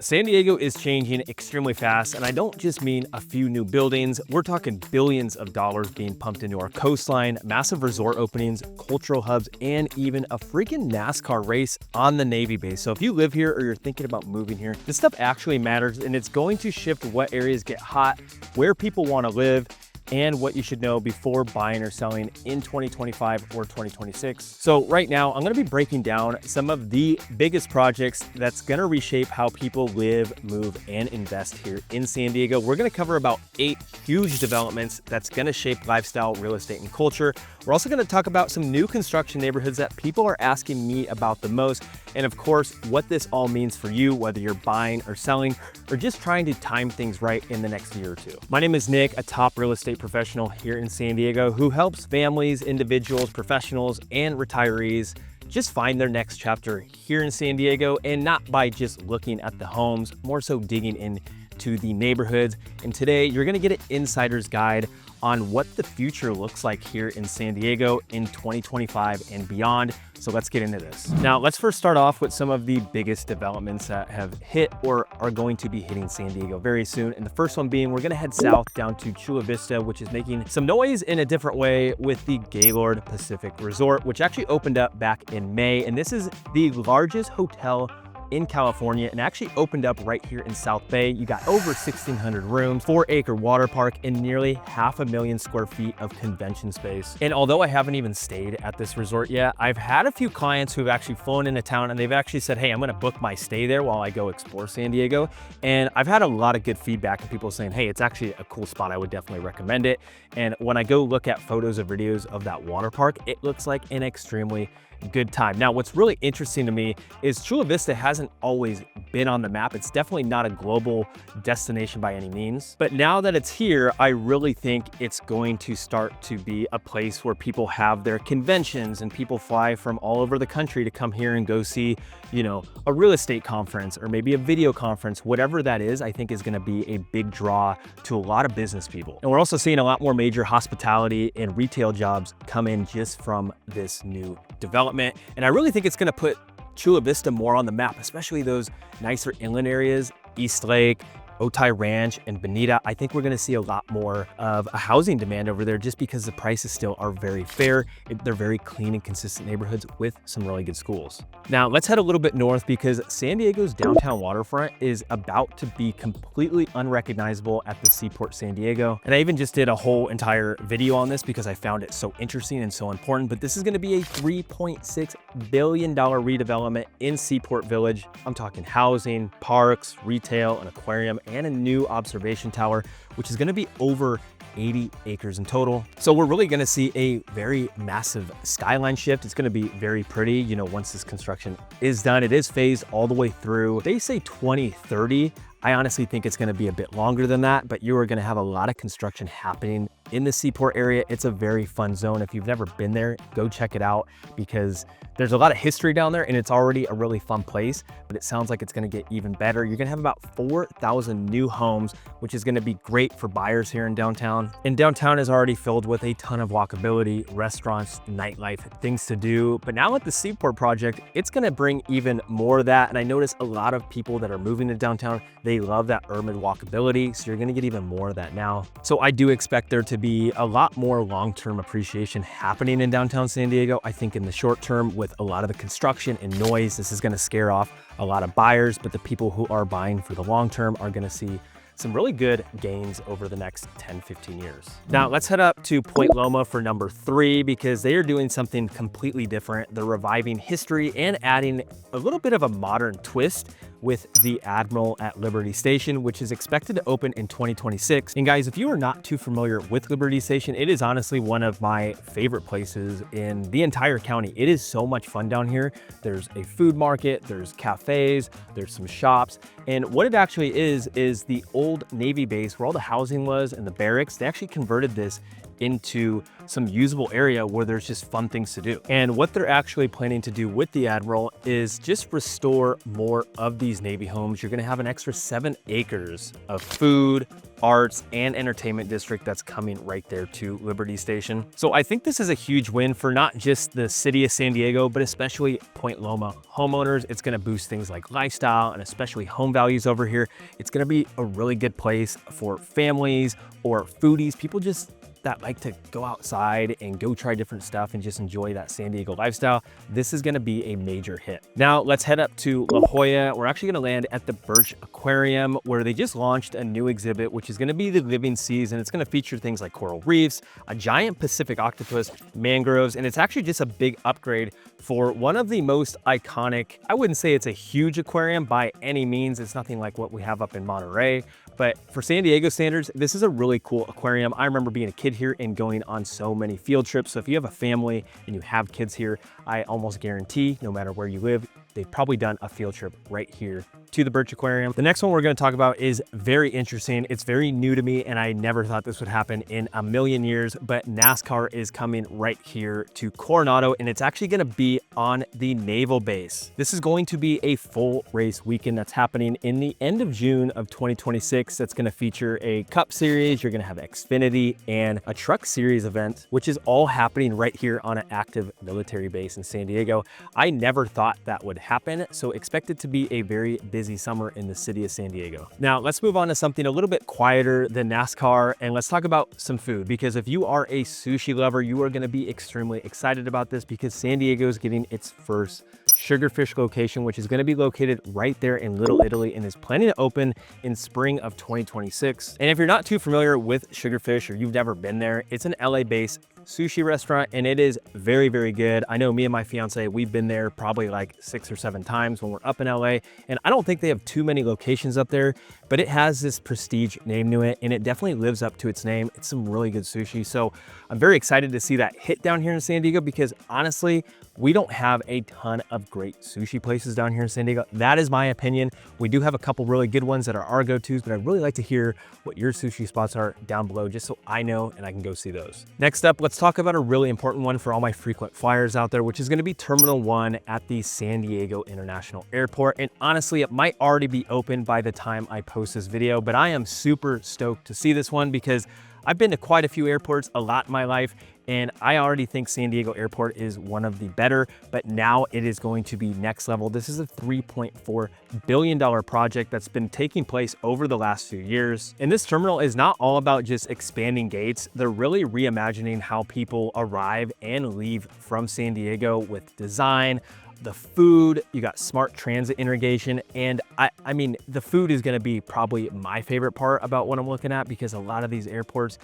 San Diego is changing extremely fast, and I don't just mean a few new buildings. We're talking billions of dollars being pumped into our coastline, massive resort openings, cultural hubs, and even a freaking NASCAR race on the Navy base. So if you live here or you're thinking about moving here, this stuff actually matters, and it's going to shift what areas get hot, where people want to live, and what you should know before buying or selling in 2025 or 2026. So right now, I'm gonna be breaking down some of the biggest projects that's gonna reshape how people live, move, and invest here in San Diego. We're gonna cover about 8 huge developments that's gonna shape lifestyle, real estate, and culture. We're also gonna talk about some new construction neighborhoods that people are asking me about the most, and of course, what this all means for you, whether you're buying or selling, or just trying to time things right in the next year or two. My name is Nick, a top real estate professional here in San Diego who helps families, individuals, professionals, and retirees just find their next chapter here in San Diego, and not by just looking at the homes, more so digging into the neighborhoods. And today you're gonna get an insider's guide on what the future looks like here in San Diego in 2025 and beyond. So let's get into this. Now, let's first start off with some of the biggest developments that have hit or are going to be hitting San Diego very soon. And the first one being, we're gonna head south down to Chula Vista, which is making some noise in a different way with the Gaylord Pacific Resort, which actually opened up back in May. And this is the largest hotel in California, and actually opened up right here in South Bay. You got over 1,600 rooms, 4-acre water park, and nearly 500,000 square feet of convention space. And although I haven't even stayed at this resort yet, I've had a few clients who have actually flown into town and they've actually said, hey, I'm gonna book my stay there while I go explore San Diego. And I've had a lot of good feedback and people saying, hey, it's actually a cool spot. I would definitely recommend it. And when I go look at photos or videos of that water park, it looks like an extremely good time. Now, what's really interesting to me is Chula Vista hasn't always been on the map. It's definitely not a global destination by any means. But now that it's here, I really think it's going to start to be a place where people have their conventions and people fly from all over the country to come here and go see, you know, a real estate conference or maybe a video conference. Whatever that is, I think is going to be a big draw to a lot of business people. And we're also seeing a lot more major hospitality and retail jobs come in just from this new development. And I really think it's going to put Chula Vista more on the map, especially those nicer inland areas, East Lake, Otay Ranch, and Bonita. I think we're going to see a lot more of a housing demand over there just because the prices still are very fair. They're very clean and consistent neighborhoods with some really good schools. Now let's head a little bit north because San Diego's downtown waterfront is about to be completely unrecognizable at the Seaport San Diego. And I even just did a whole entire video on this because I found it so interesting and so important. But this is going to be a $3.6 billion redevelopment in Seaport Village. I'm talking housing, parks, retail, an aquarium, and a new observation tower, which is going to be over 80 acres in total. So we're really going to see a very massive skyline shift. It's going to be very pretty, you know, once this construction is done. It is phased all the way through. They say 2030. I honestly think it's going to be a bit longer than that, but you are going to have a lot of construction happening in the Seaport area. It's a very fun zone. If you've never been there, go check it out because there's a lot of history down there and it's already a really fun place, but it sounds like it's going to get even better. You're going to have about 4,000 new homes, which is going to be great for buyers here in downtown. And downtown is already filled with a ton of walkability, restaurants, nightlife, things to do. But now with the Seaport project, it's going to bring even more of that. And I notice a lot of people that are moving to downtown, they love that urban walkability. So you're going to get even more of that now. So I do expect there to be a lot more long-term appreciation happening in downtown San Diego. I think in the short term with a lot of the construction and noise, this is going to scare off a lot of buyers, but the people who are buying for the long term are going to see some really good gains over the next 10, 15 years. Now let's head up to Point Loma for number 3 because they are doing something completely different. They're reviving history and adding a little bit of a modern twist with the Admiral at Liberty Station, which is expected to open in 2026. And guys, if you are not too familiar with Liberty Station, it is honestly one of my favorite places in the entire county. It is so much fun down here. There's a food market, there's cafes, there's some shops. And what it actually is the old Navy base where all the housing was and the barracks. They actually converted this into some usable area where there's just fun things to do. And what they're actually planning to do with the Admiral is just restore more of these Navy homes. You're gonna have an extra 7 acres of food, arts, and entertainment district that's coming right there to Liberty Station. So I think this is a huge win for not just the city of San Diego, but especially Point Loma homeowners. It's gonna boost things like lifestyle and especially home values over here. It's gonna be a really good place for families or foodies, people just that like to go outside and go try different stuff and just enjoy that San Diego lifestyle. This is gonna be a major hit. Now let's head up to La Jolla. We're actually gonna land at the Birch Aquarium, where they just launched a new exhibit, which is gonna be the Living Seas, and it's gonna feature things like coral reefs, a giant Pacific octopus, mangroves, and it's actually just a big upgrade for one of the most iconic, I wouldn't say it's a huge aquarium by any means. It's nothing like what we have up in Monterey, but for San Diego standards, this is a really cool aquarium. I remember being a kid here and going on so many field trips. So if you have a family and you have kids here, I almost guarantee no matter where you live, they've probably done a field trip right here to the Birch Aquarium. The next one we're going to talk about is very interesting. It's very new to me and I never thought this would happen in a million years, but NASCAR is coming right here to Coronado, and it's actually going to be on the naval base. This is going to be a full race weekend that's happening in the end of June of 2026. That's going to feature a Cup Series. You're going to have Xfinity and a Truck Series event, which is all happening right here on an active military base in San Diego. I never thought that would happen, so expect it to be a very busy summer in the city of San Diego. Now let's move on to something a little bit quieter than NASCAR, and let's talk about some food, because if you are a sushi lover, you are going to be extremely excited about this, because San Diego is getting its first Sugarfish location, which is going to be located right there in Little Italy and is planning to open in spring of 2026. And if you're not too familiar with Sugarfish or you've never been there, it's an LA-based sushi restaurant and it is very, very good. I know me and my fiance, we've been there probably like 6 or 7 times when we're up in LA, and I don't think they have too many locations up there, but it has this prestige name to it and it definitely lives up to its name. It's some really good sushi. So I'm very excited to see that hit down here in San Diego, because honestly, we don't have a ton of great sushi places down here in San Diego. That is my opinion. We do have a couple really good ones that are our go-tos, but I'd really like to hear what your sushi spots are down below, just so I know and I can go see those. Next up, let's talk about a really important one for all my frequent flyers out there, which is going to be Terminal 1 at the San Diego International Airport. And honestly, it might already be open by the time I post this video, but I am super stoked to see this one because I've been to quite a few airports a lot in my life, and I already think San Diego Airport is one of the better, but now it is going to be next level. This is a $3.4 billion project that's been taking place over the last few years. And this terminal is not all about just expanding gates. They're really reimagining how people arrive and leave from San Diego with design, the food, you got smart transit integration, and I mean, the food is gonna be probably my favorite part about what I'm looking at, because a lot of these airports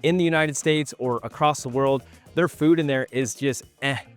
in the United States or across the world, their food in there is just,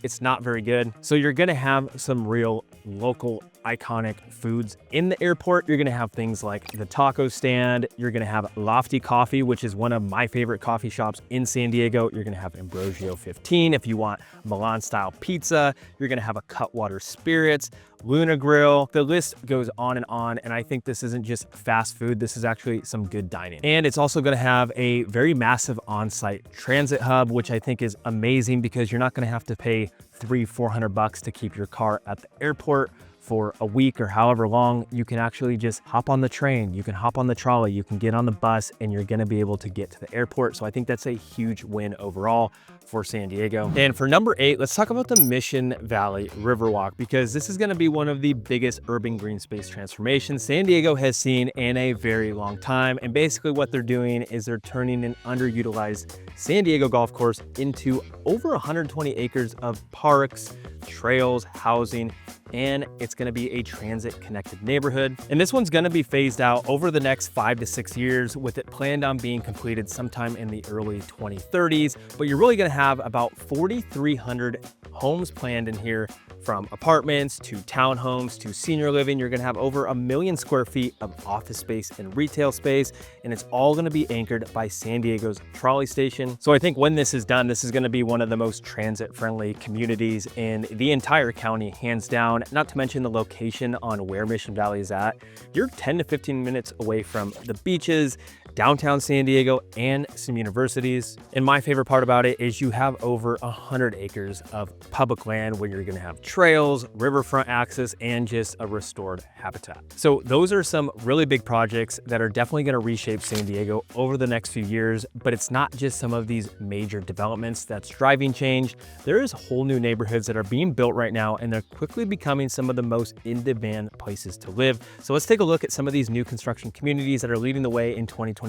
it's not very good. So you're gonna have some real local iconic foods in the airport. You're gonna have things like the taco stand. You're gonna have Lofty Coffee, which is one of my favorite coffee shops in San Diego. You're gonna have Ambrosio 15 if you want Milan style pizza. You're gonna have a Cutwater Spirits, Luna Grill. The list goes on, and I think this isn't just fast food. This is actually some good dining. And it's also gonna have a very massive on-site transit hub, which I think is amazing, because you're not gonna have to pay $300-400 to keep your car at the airport for a week or however long. You can actually just hop on the train, you can hop on the trolley, you can get on the bus, and you're gonna be able to get to the airport. So I think that's a huge win overall for San Diego. And for number 8, let's talk about the Mission Valley Riverwalk, because this is gonna be one of the biggest urban green space transformations San Diego has seen in a very long time. And basically what they're doing is they're turning an underutilized San Diego golf course into over 120 acres of parks, trails, housing, and it's gonna be a transit connected neighborhood. And this one's gonna be phased out over the next 5 to 6 years, with it planned on being completed sometime in the early 2030s. But you're really gonna have about 4,300 homes planned in here From apartments to townhomes to senior living, you're gonna have over 1 million square feet of office space and retail space, and it's all gonna be anchored by San Diego's trolley station. So I think when this is done, this is gonna be one of the most transit-friendly communities in the entire county, hands down, not to mention the location on where Mission Valley is at. You're 10 to 15 minutes away from the beaches, downtown San Diego, and some universities. And my favorite part about it is you have over 100 acres of public land where you're gonna have trails, riverfront access, and just a restored habitat. So those are some really big projects that are definitely gonna reshape San Diego over the next few years, but it's not just some of these major developments that's driving change. There is whole new neighborhoods that are being built right now, and they're quickly becoming some of the most in-demand places to live. So let's take a look at some of these new construction communities that are leading the way in 2025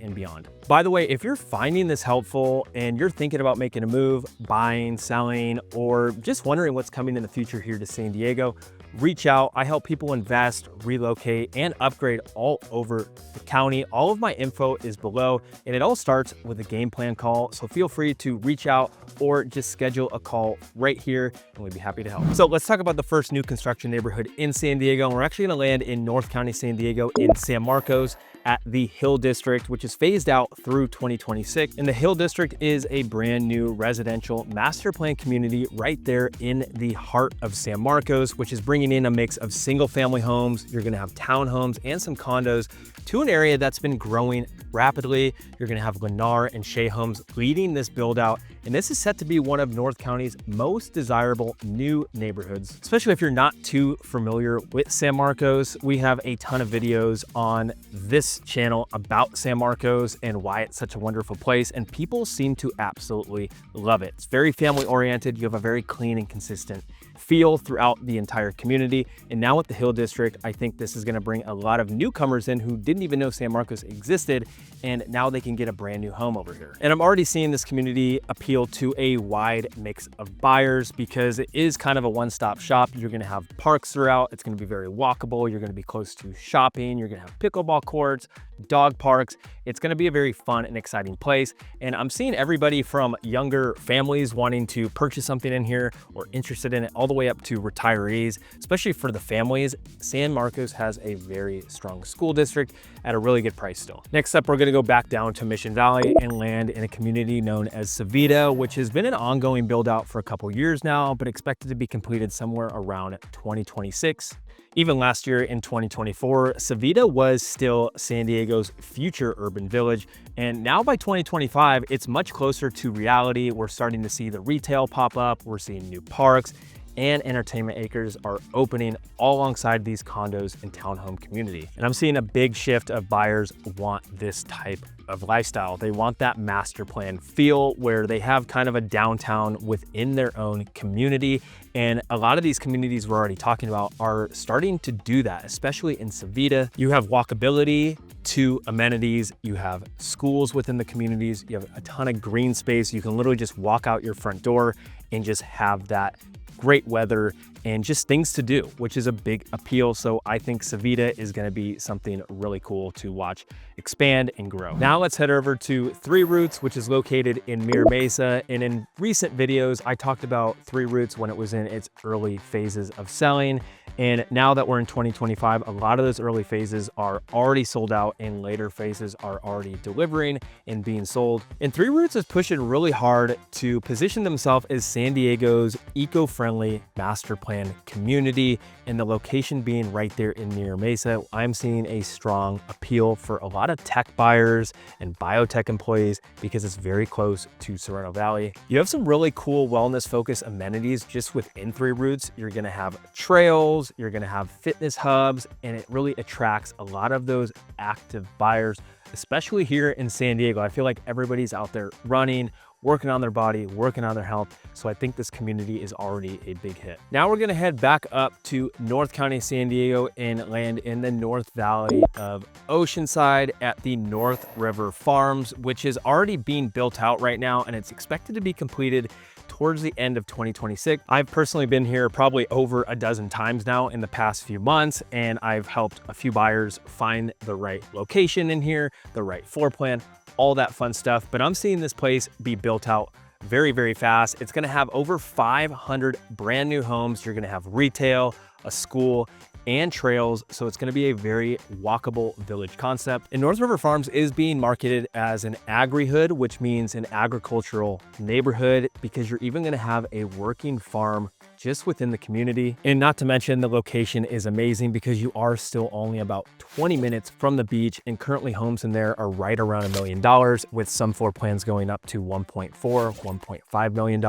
and beyond. By the way, if you're finding this helpful and you're thinking about making a move, buying, selling, or just wondering what's coming in the future here to San Diego, reach out. I help people invest, relocate, and upgrade all over the county. All of my info is below, and it all starts with a game plan call. So feel free to reach out or just schedule a call right here, and we'd be happy to help. So let's talk about the first new construction neighborhood in San Diego. And we're actually gonna land in North County, San Diego in San Marcos at the Hill District, which is phased out through 2026. And the Hill District is a brand new residential master plan community right there in the heart of San Marcos, which is bringing in a mix of single family homes. You're gonna have townhomes and some condos to an area that's been growing rapidly. You're gonna have Lennar and Shea Homes leading this build out. And this is set to be one of North County's most desirable new neighborhoods, especially if you're not too familiar with San Marcos. We have a ton of videos on this channel about San Marcos and why it's such a wonderful place, and people seem to absolutely love it. It's very family oriented. You have a very clean and consistent feel throughout the entire community. And now with the Hill District, I think this is gonna bring a lot of newcomers in who didn't even know San Marcos existed, and now they can get a brand new home over here. And I'm already seeing this community appeal to a wide mix of buyers because it is kind of a one-stop shop. You're gonna have parks throughout. It's gonna be very walkable. You're gonna be close to shopping. You're gonna have pickleball courts, dog parks. It's gonna be a very fun and exciting place. And I'm seeing everybody from younger families wanting to purchase something in here or interested in it, all the way up to retirees, especially for the families. San Marcos has a very strong school district at a really good price still. Next up, we're gonna go back down to Mission Valley and land in a community known as Savita, which has been an ongoing build out for a couple years now, but expected to be completed somewhere around 2026. Even last year in 2024, Savita was still San Diego's future urban village. And now by 2025, it's much closer to reality. We're starting to see the retail pop up. We're seeing new parks, and entertainment acres are opening all alongside these condos and townhome community. And I'm seeing a big shift of buyers want this type of lifestyle. They want that master plan feel where they have kind of a downtown within their own community. And a lot of these communities we're already talking about are starting to do that, especially in Savita. You have walkability to amenities, you have schools within the communities, you have a ton of green space. You can literally just walk out your front door and just have that great weather and just things to do, which is a big appeal. So I think Savita is going to be something really cool to watch expand and grow. Now let's head over to Three Roots, which is located in Mira Mesa. And in recent videos, I talked about Three Roots when it was in its early phases of selling. And now that we're in 2025, a lot of those early phases are already sold out and later phases are already delivering and being sold. And Three Roots is pushing really hard to position themselves as San Diego's eco-friendly master plan community, and the location being right there in Mira Mesa, I'm seeing a strong appeal for a lot of tech buyers and biotech employees because it's very close to Sereno Valley. You have some really cool wellness-focused amenities just within Three Roots. You're gonna have trails, you're gonna have fitness hubs, and it really attracts a lot of those active buyers, especially here in San Diego. I feel like everybody's out there running, working on their body, working on their health. So I think this community is already a big hit. Now we're gonna head back up to North County, San Diego and land in the North Valley of Oceanside at the North River Farms, which is already being built out right now, and it's expected to be completed towards the end of 2026. I've personally been here probably over a dozen times now in the past few months, and I've helped a few buyers find the right location in here, the right floor plan, all that fun stuff. But I'm seeing this place be built out very, very fast. It's gonna have over 500 brand new homes. You're gonna have retail, a school, and trails, so it's gonna be a very walkable village concept. And North River Farms is being marketed as an agri-hood, which means an agricultural neighborhood, because you're even gonna have a working farm just within the community. And not to mention, the location is amazing because you are still only about 20 minutes from the beach, and currently homes in there are right around $1 million, with some floor plans going up to $1.4, $1.5 million.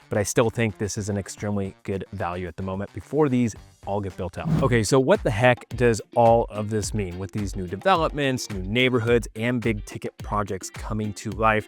But I still think this is an extremely good value at the moment before these all get built out. Okay, so what the heck does all of this mean with these new developments, new neighborhoods, and big ticket projects coming to life?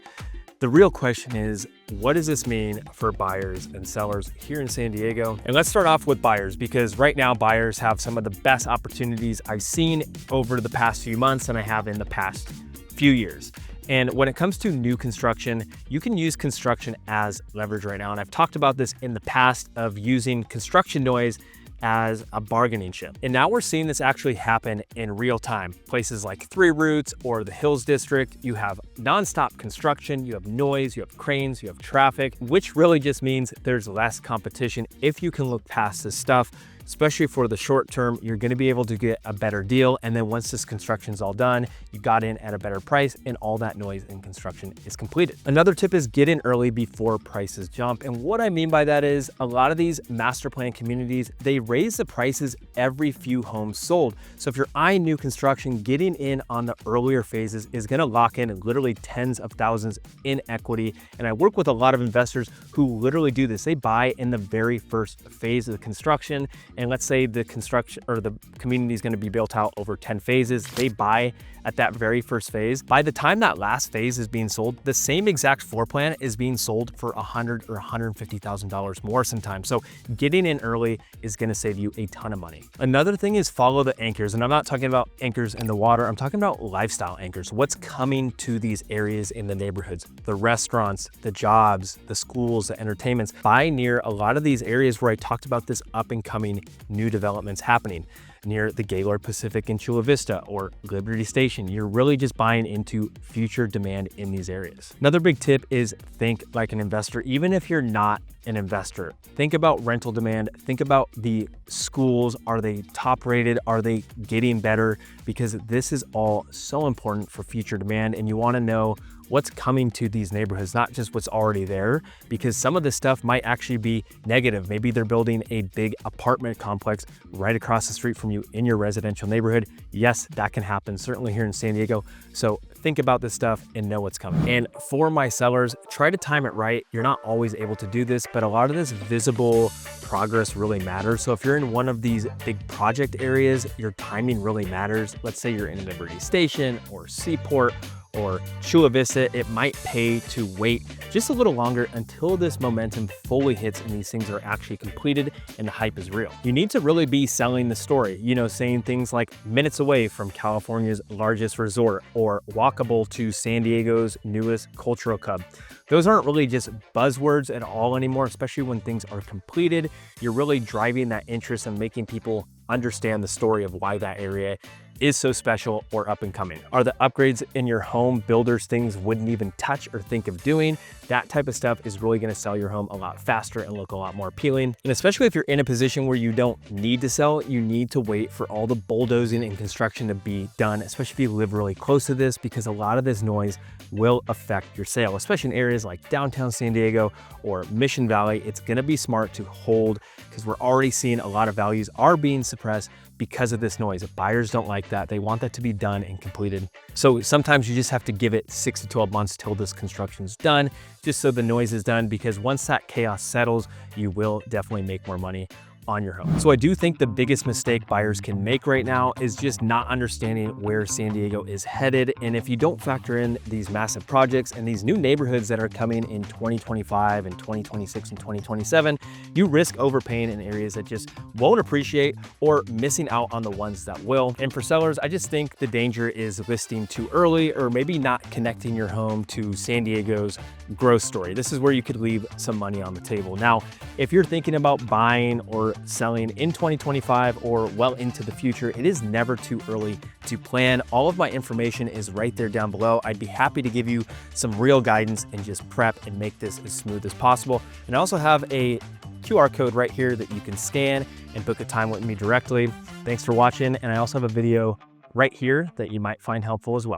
The real question is, what does this mean for buyers and sellers here in San Diego? And let's start off with buyers, because right now buyers have some of the best opportunities I've seen over the past few months and I have in the past few years. And when it comes to new construction, you can use construction as leverage right now. And I've talked about this in the past of using construction noise as a bargaining chip. And now we're seeing this actually happen in real time. Places like Three Roots or the Hills District, you have nonstop construction, you have noise, you have cranes, you have traffic, which really just means there's less competition if you can look past this stuff. Especially for the short term, you're gonna be able to get a better deal. And then once this construction's all done, you got in at a better price and all that noise in construction is completed. Another tip is get in early before prices jump. And what I mean by that is a lot of these master plan communities, they raise the prices every few homes sold. So if you're eyeing new construction, getting in on the earlier phases is gonna lock in literally tens of thousands in equity. And I work with a lot of investors who literally do this. They buy in the very first phase of the construction. And let's say the construction or the community is going to be built out over 10 phases. They buy at that very first phase. By the time that last phase is being sold, the same exact floor plan is being sold for $100,000 or $150,000 more sometimes. So getting in early is going to save you a ton of money. Another thing is follow the anchors. And I'm not talking about anchors in the water. I'm talking about lifestyle anchors. What's coming to these areas in the neighborhoods? The restaurants, the jobs, the schools, the entertainments. Buy near a lot of these areas where I talked about this up and coming new developments happening near the Gaylord Pacific in Chula Vista or Liberty Station. You're really just buying into future demand in these areas. Another big tip is think like an investor. Even if you're not an investor, think about rental demand. Think about the schools. Are they top rated? Are they getting better? Because this is all so important for future demand, and you want to know what's coming to these neighborhoods, not just what's already there, because some of this stuff might actually be negative. Maybe they're building a big apartment complex right across the street from you in your residential neighborhood. Yes, that can happen, certainly here in San Diego. So think about this stuff and know what's coming. And for my sellers, try to time it right. You're not always able to do this, but a lot of this visible progress really matters. So if you're in one of these big project areas, your timing really matters. Let's say you're in Liberty Station or Seaport or Chula Vista, it might pay to wait just a little longer until this momentum fully hits and these things are actually completed and the hype is real. You need to really be selling the story, saying things like minutes away from California's largest resort or walkable to San Diego's newest cultural hub. Those aren't really just buzzwords at all anymore, especially when things are completed. You're really driving that interest and making people understand the story of why that area is so special or up and coming. Are the upgrades in your home builders things wouldn't even touch or think of doing? That type of stuff is really gonna sell your home a lot faster and look a lot more appealing. And especially if you're in a position where you don't need to sell, you need to wait for all the bulldozing and construction to be done, especially if you live really close to this, because a lot of this noise will affect your sale, especially in areas like downtown San Diego or Mission Valley. It's gonna be smart to hold because we're already seeing a lot of values are being suppressed because of this noise. If buyers don't like that, they want that to be done and completed. So sometimes you just have to give it 6 to 12 months till this construction's done, just so the noise is done, because once that chaos settles, you will definitely make more money on your home. So I do think the biggest mistake buyers can make right now is just not understanding where San Diego is headed. And if you don't factor in these massive projects and these new neighborhoods that are coming in 2025 and 2026 and 2027, you risk overpaying in areas that just won't appreciate or missing out on the ones that will. And for sellers, I just think the danger is listing too early or maybe not connecting your home to San Diego's growth story. This is where you could leave some money on the table. Now, if you're thinking about buying or selling in 2025 or well into the future, it is never too early to plan. All of my information is right there down below. I'd be happy to give you some real guidance and just prep and make this as smooth as possible. And I also have a QR code right here that you can scan and book a time with me directly. Thanks for watching. And I also have a video right here that you might find helpful as well.